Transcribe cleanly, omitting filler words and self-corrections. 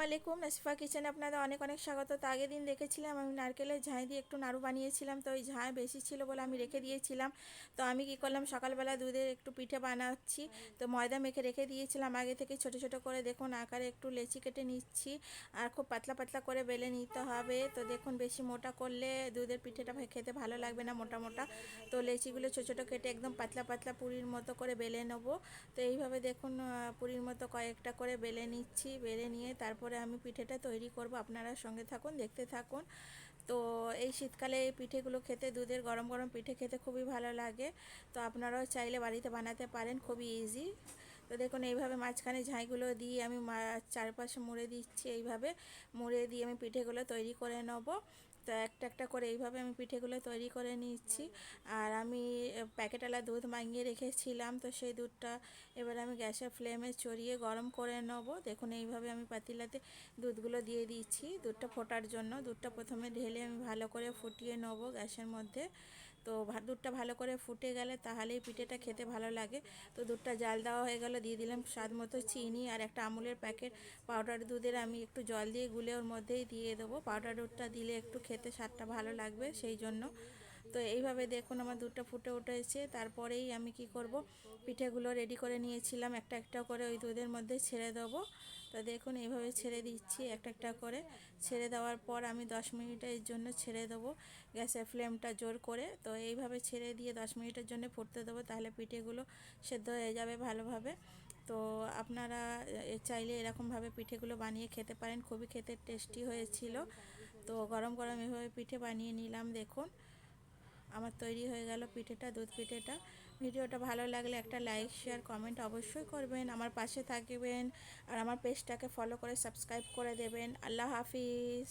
আলাইকুম, নাসিফা কিচেনে আপনাদের অনেক অনেক স্বাগত। তো আগের দিন দেখেছিলাম আমি নারকেলের ঝাঁ দিয়ে একটু নাড়ু বানিয়েছিলাম, তো ওই ঝাঁ বেশি ছিল বলে আমি রেখে দিয়েছিলাম। তো আমি কি করলাম, সকালবেলা দুধের একটু পিঠে বানাচ্ছি। তো ময়দা মেখে রেখে দিয়েছিলাম আগে থেকে, ছোট ছোট করে দেখুন আকারে একটু লেচি কেটে নিচ্ছি। আর খুব পাতলা পাতলা করে বেলে নিতে হবে। তো দেখুন বেশি মোটা করলে দুধের পিঠেটা খেতে ভালো লাগবে না, মোটা মোটা। তো লেচিগুলো ছোট ছোট কেটে একদম পাতলা পাতলা পুরির মতো করে বেলে নেবো। তো এইভাবে দেখুন পুরির মতো কয়েকটা করে বেলে নিচ্ছি। বেলে নিয়ে তারপরে আমি পিঠেটা তৈরি করব, আপনারা সঙ্গে থাকুন, দেখতে থাকুন। তো এই শীতকালে এই পিঠেগুলো খেতে, দুধের গরম গরম পিঠে খেতে খুবই ভালো লাগে। তো আপনারাও চাইলে বাড়িতে বানাতে পারেন, খুবই ইজি। তো দেখুন এইভাবে মাঝখানে ঝাঁইগুলো দিয়ে আমি চারপাশে মুড়ে দিচ্ছি। এইভাবে মুড়ে দিয়ে আমি পিঠেগুলো তৈরি করে নেব। তো একটা একটা করে এইভাবে আমি পিঠেগুলো তৈরি করে নিচ্ছি। আর আমি প্যাকেটওয়ালা দুধ মাঙিয়ে রেখেছিলাম, তো সেই দুধটা এবার আমি গ্যাসের ফ্লেমে চড়িয়ে গরম করে নেব। দেখুন এইভাবে আমি পাতিলাতে দুধগুলো দিয়ে দিচ্ছি দুধটা ফোটার জন্য। দুধটা প্রথমে ঢেলে আমি ভালো করে ফুটিয়ে নেব গ্যাসের মধ্যে। তো দুধটা ভালো করে ফুটে গেলে তাহলেই পিঠেটা খেতে ভালো লাগে। তো দুধটা জাল দেওয়া হয়ে গেল, দিয়ে দিলাম স্বাদ মতো চিনি আর একটা আমুলের প্যাকেট পাউডার দুধের আমি একটু জল দিয়ে গুলে ওর মধ্যেই দিয়ে দেবো। পাউডার দুধটা দিলে একটু খেতে স্বাদটা ভালো লাগবে সেই জন্য। তো এইভাবে দেখুন আমার দুধটা ফুটে উঠেছে। তারপরেই আমি কি করব, পিঠেগুলো রেডি করে নিয়েছিলাম একটা একটা করে ওই দুধের মধ্যে ছেড়ে দেবো। তো দেখুন এইভাবে ছেড়ে দিচ্ছি একটা একটা করে। ছেড়ে দেওয়ার পর আমি 10 মিনিটের জন্য ছেড়ে দেবো গ্যাসের ফ্লেমটা জোর করে। তো এইভাবে ছেড়ে দিয়ে 10 মিনিটের জন্য ফুটতে দেবো, তাহলে পিঠেগুলো সেদ্ধ হয়ে যাবে ভালোভাবে। তো আপনারা চাইলে এরকমভাবে পিঠেগুলো বানিয়ে খেতে পারেন, খুবই খেতে টেস্টি হয়েছিল। তো গরম গরম এভাবে পিঠে বানিয়ে নিলাম। দেখুন আমার তৈরি হয়ে গেল পিঠেটা, দুধ পিঠেটা। ভিডিওটা ভালো লাগলে একটা লাইক শেয়ার কমেন্ট অবশ্যই করবেন, আমার পাশে থাকবেন আর আমার পেজটাকে ফলো করে সাবস্ক্রাইব করে দেবেন। আল্লাহ হাফিজ।